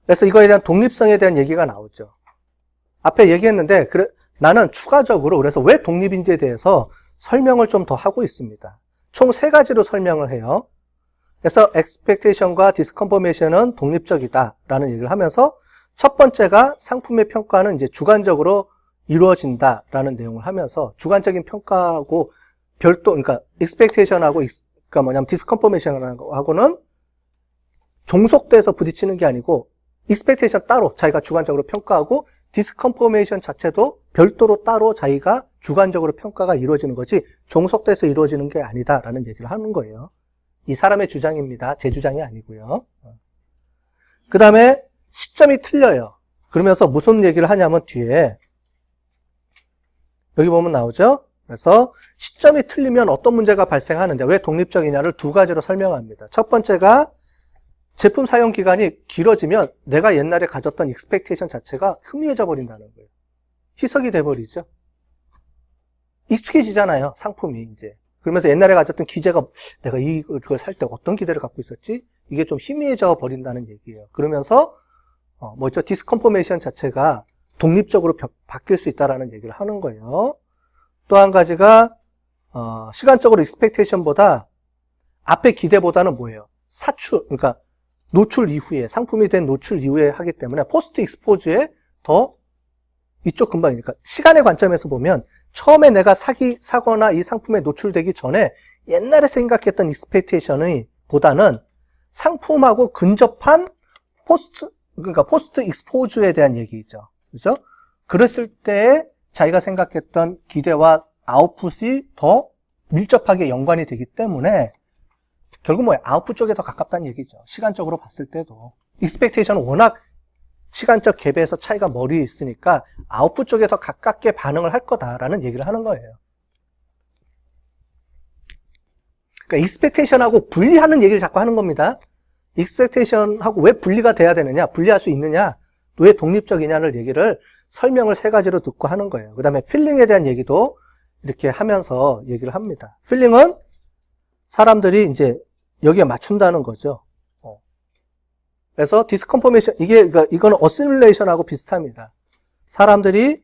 그래서 이거에 대한 독립성에 대한 얘기가 나오죠. 앞에 얘기했는데 나는 추가적으로 그래서 왜 독립인지에 대해서 설명을 좀 더 하고 있습니다. 총 3가지로 설명을 해요. 그래서 expectation과 disconformation은 독립적이다라는 얘기를 하면서 첫 번째가 상품의 평가는 이제 주관적으로 이루어진다라는 내용을 하면서 주관적인 평가하고 별도, 그러니까 expectation하고 그러니까 뭐냐면 disconformation하고는 종속돼서 부딪히는 게 아니고 expectation 따로 자기가 주관적으로 평가하고 disconformation 자체도 별도로 따로 자기가 주관적으로 평가가 이루어지는 거지 종속돼서 이루어지는 게 아니다라는 얘기를 하는 거예요. 이 사람의 주장입니다. 제 주장이 아니고요. 그 다음에 시점이 틀려요. 그러면서 무슨 얘기를 하냐면 뒤에 여기 보면 나오죠. 그래서 시점이 틀리면 어떤 문제가 발생하는지 왜 독립적이냐를 2가지로 설명합니다. 첫 번째가 제품 사용 기간이 길어지면 내가 옛날에 가졌던 익스펙테이션 자체가 희미해져 버린다는 거예요. 희석이 돼버리죠. 익숙해지잖아요. 상품이 이제. 그러면서 옛날에 가졌던 기대가 내가 이걸 살 때 어떤 기대를 갖고 있었지? 이게 좀 희미해져 버린다는 얘기예요. 그러면서 뭐죠? 디스컨포메이션 자체가 독립적으로 바뀔 수 있다라는 얘기를 하는 거예요. 또 한 가지가 시간적으로 익스펙테이션보다 앞에 기대보다는 뭐예요? 그러니까 노출 이후에 상품이 된 노출 이후에 하기 때문에 포스트 익스포즈에 더 이쪽 금방이니까 시간의 관점에서 보면 처음에 내가 사거나 이 상품에 노출되기 전에 옛날에 생각했던 익스펙테이션이 보다는 상품하고 근접한 포스트 익스포즈에 대한 얘기죠. 그죠? 그랬을 때 자기가 생각했던 기대와 아웃풋이 더 밀접하게 연관이 되기 때문에 결국 뭐예요? 아웃풋 쪽에 더 가깝다는 얘기죠. 시간적으로 봤을 때도. 익스펙테이션은 워낙 시간적 갭에서 차이가 머리에 있으니까 아웃풋 쪽에 더 가깝게 반응을 할 거다라는 얘기를 하는 거예요. 그러니까 익스펙테이션하고 분리하는 얘기를 자꾸 하는 겁니다. 익스펙테이션하고 왜 분리가 돼야 되느냐, 분리할 수 있느냐, 왜 독립적이냐를 얘기를 설명을 3가지로 듣고 하는 거예요. 그 다음에 필링에 대한 얘기도 이렇게 하면서 얘기를 합니다. 필링은 사람들이 이제 여기에 맞춘다는 거죠. 그래서 디스컨포메이션 이거는 어시뮬레이션하고 비슷합니다. 사람들이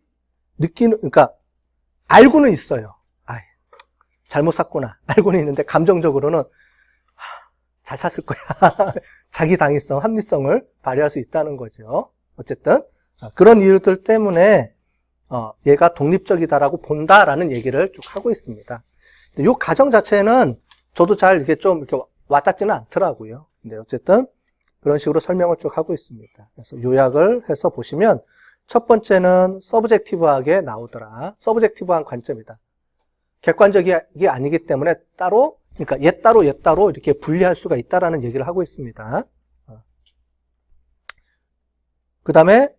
그러니까 알고는 있어요. 잘못 샀구나. 알고는 있는데 감정적으로는 잘 샀을 거야. 자기 당위성, 합리성을 발휘할 수 있다는 거죠. 어쨌든 그런 이유들 때문에 얘가 독립적이다라고 본다라는 얘기를 쭉 하고 있습니다. 이 가정 자체는 저도 잘 이렇게 좀 이렇게 와닿지는 않더라고요. 근데 어쨌든 그런 식으로 설명을 쭉 하고 있습니다. 그래서 요약을 해서 보시면 첫 번째는 서브젝티브하게 나오더라. 서브젝티브한 관점이다. 객관적이 아니기 때문에 따로, 그러니까 얘 따로 이렇게 분리할 수가 있다라는 얘기를 하고 있습니다. 그 다음에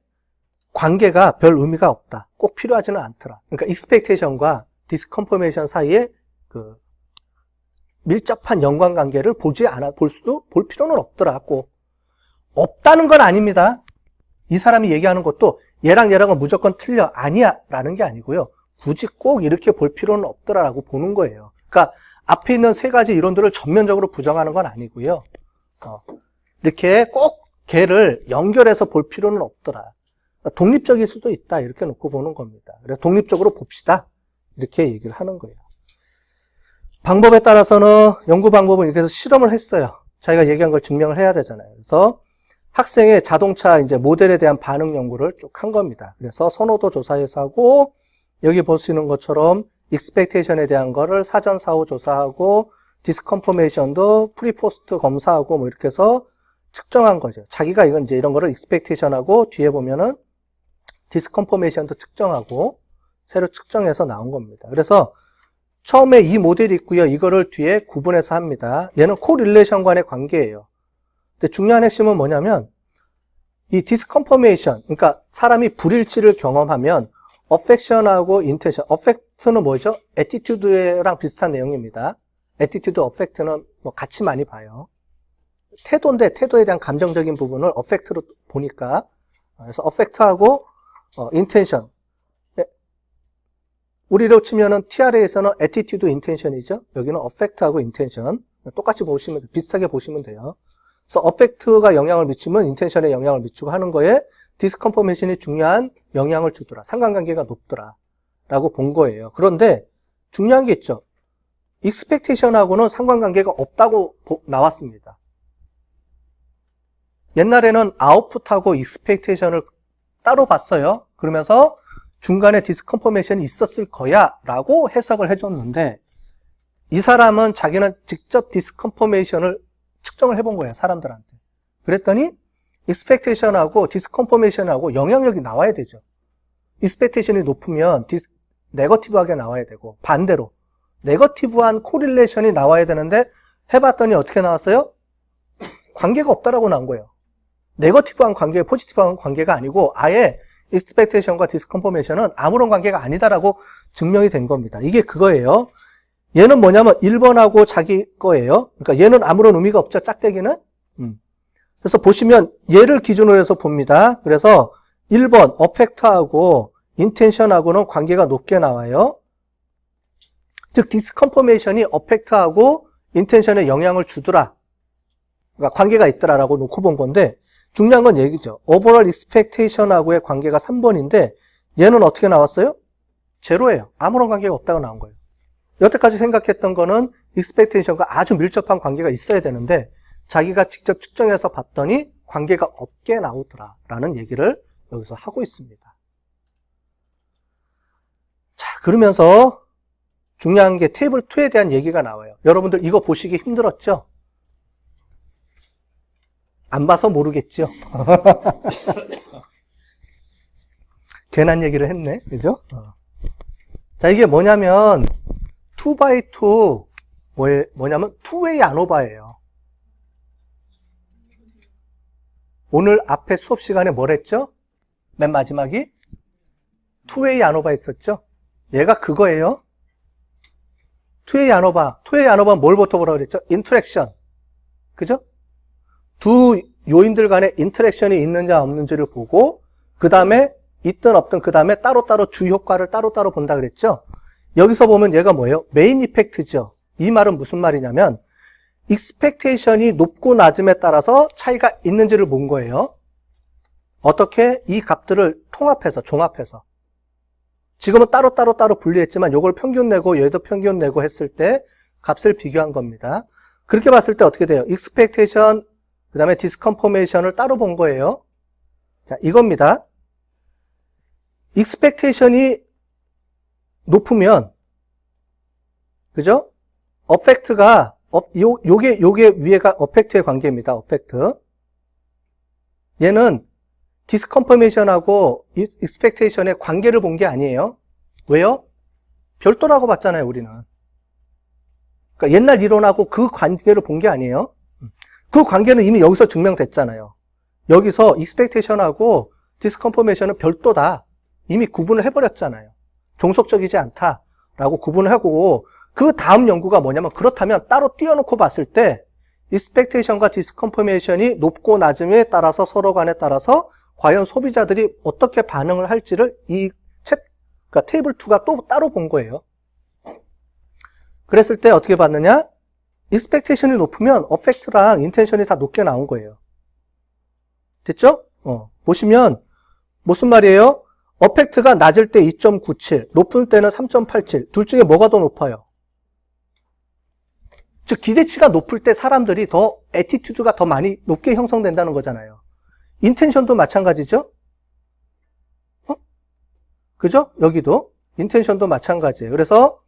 관계가 별 의미가 없다. 꼭 필요하지는 않더라. 그러니까 익스펙테이션과 디스컨포메이션 사이에 그 밀접한 연관관계를 볼 필요는 없더라. 꼭. 없다는 건 아닙니다. 이 사람이 얘기하는 것도 얘랑은 무조건 틀려. 아니야. 라는 게 아니고요. 굳이 꼭 이렇게 볼 필요는 없더라라고 보는 거예요. 그러니까 앞에 있는 3가지 이론들을 전면적으로 부정하는 건 아니고요. 이렇게 꼭 걔를 연결해서 볼 필요는 없더라. 그러니까 독립적일 수도 있다. 이렇게 놓고 보는 겁니다. 그래서 독립적으로 봅시다. 이렇게 얘기를 하는 거예요. 방법에 따라서는 연구 방법은 이렇게 해서 실험을 했어요. 자기가 얘기한 걸 증명을 해야 되잖아요. 그래서 학생의 자동차 이제 모델에 대한 반응 연구를 쭉 한 겁니다. 그래서 선호도 조사해서 하고 여기 보시는 것처럼 익스펙테이션에 대한 거를 사전 사후 조사하고 디스컨포메이션도 프리포스트 검사하고 뭐 이렇게 해서 측정한 거죠. 자기가 이런 거를 익스펙테이션하고 뒤에 보면은 디스컨포메이션도 측정하고 새로 측정해서 나온 겁니다. 그래서 처음에 이 모델이 있고요. 이거를 뒤에 구분해서 합니다. 얘는 코릴레이션 간의 관계예요. 근데 중요한 핵심은 뭐냐면 이 디스컨포메이션, 그러니까 사람이 불일치를 경험하면 어펙션하고 인텐션, 어펙트는 뭐죠? 애티튜드랑 비슷한 내용입니다. 애티튜드, 어펙트는 뭐 같이 많이 봐요. 태도인데 태도에 대한 감정적인 부분을 어펙트로 보니까 그래서 어펙트하고 인텐션, 우리로 치면은 TRA에서는 애티튜드 인텐션이죠. 여기는 어펙트하고 인텐션 똑같이 보시면 비슷하게 보시면 돼요. 그래서 어펙트가 영향을 미치면 인텐션에 영향을 미치고 하는 거에 디스컨포메이션이 중요한 영향을 주더라. 상관관계가 높더라. 라고 본 거예요. 그런데 중요한 게 있죠. 익스펙테이션하고는 상관관계가 없다고 나왔습니다. 옛날에는 아웃풋하고 익스펙테이션을 따로 봤어요. 그러면서 중간에 디스컨포메이션이 있었을 거야 라고 해석을 해줬는데 이 사람은 자기는 직접 디스컨포메이션을 측정을 해본 거예요. 사람들한테. 그랬더니 익스펙테이션하고 디스컨포메이션하고 영향력이 나와야 되죠. 익스펙테이션이 높으면 네거티브하게 나와야 되고 반대로 네거티브한 코릴레이션이 나와야 되는데 해봤더니 어떻게 나왔어요? 관계가 없다라고 나온 거예요. 네거티브한 관계, 포지티브한 관계가 아니고 아예 익스펙테이션과 디스컨포메이션은 아무런 관계가 아니다라고 증명이 된 겁니다. 이게 그거예요. 얘는 뭐냐면 1번하고 자기 거예요. 그러니까 얘는 아무런 의미가 없죠. 짝대기는. 그래서 보시면 얘를 기준으로 해서 봅니다. 그래서 1번 어펙트하고 인텐션하고는 관계가 높게 나와요. 즉 디스컨포메이션이 어펙트하고 인텐션에 영향을 주더라. 그러니까 관계가 있더라라고 놓고 본 건데 중요한 건 얘기죠. 오버럴 익스펙테이션하고의 관계가 3번인데 얘는 어떻게 나왔어요? 제로예요. 아무런 관계가 없다고 나온 거예요. 여태까지 생각했던 거는 익스펙테이션과 아주 밀접한 관계가 있어야 되는데 자기가 직접 측정해서 봤더니 관계가 없게 나오더라라는 얘기를 여기서 하고 있습니다. 자, 그러면서 중요한 게 테이블 2에 대한 얘기가 나와요. 여러분들 이거 보시기 힘들었죠? 안 봐서 모르겠죠? 괜한 얘기를 했네. 그죠? 자, 이게 뭐냐면 2x2 뭐냐면 2웨이 안오바예요. 오늘 앞에 수업 시간에 뭘 했죠? 맨 마지막이 2웨이 안오바 했었죠? 얘가 그거예요. 2웨이 안오바. 2웨이 안오바는 뭘부터 보라고 그랬죠? 인터랙션. 그죠? 두 요인들 간에 인터랙션이 있는지 없는지를 보고 그 다음에 있든 없든 그 다음에 따로따로 주효과를 따로따로 본다 그랬죠? 여기서 보면 얘가 뭐예요? 메인 이펙트죠. 이 말은 무슨 말이냐면 익스펙테이션이 높고 낮음에 따라서 차이가 있는지를 본 거예요. 어떻게? 이 값들을 통합해서 종합해서 지금은 따로 분리했지만 이걸 평균 내고 얘도 평균 내고 했을 때 값을 비교한 겁니다. 그렇게 봤을 때 어떻게 돼요? 익스펙테이션 그 다음에 디스컨포메이션을 따로 본 거예요. 자, 이겁니다. 익스펙테이션이 높으면 그죠? 어펙트가 요게 위에가 어펙트의 관계입니다. 어펙트. 얘는 디스컨포메이션하고 익스펙테이션의 관계를 본 게 아니에요. 왜요? 별도라고 봤잖아요, 우리는. 그러니까 옛날 이론하고 그 관계를 본 게 아니에요. 그 관계는 이미 여기서 증명됐잖아요. 여기서 익스펙테이션하고 디스컨포메이션은 별도다. 이미 구분을 해버렸잖아요. 종속적이지 않다라고 구분을 하고 그 다음 연구가 뭐냐면 그렇다면 따로 띄워놓고 봤을 때 익스펙테이션과 디스컨포메이션이 높고 낮음에 따라서 서로 간에 따라서 과연 소비자들이 어떻게 반응을 할지를 그러니까 테이블 2가 또 따로 본 거예요. 그랬을 때 어떻게 봤느냐? 익스펙테이션이 높으면 어펙트랑 인텐션이 다 높게 나온 거예요. 됐죠? 보시면 무슨 말이에요? 어펙트가 낮을 때 2.97, 높을 때는 3.87. 둘 중에 뭐가 더 높아요? 즉 기대치가 높을 때 사람들이 더 애티튜드가 더 많이 높게 형성된다는 거잖아요. 인텐션도 마찬가지죠? 그죠? 여기도 인텐션도 마찬가지예요. 그래서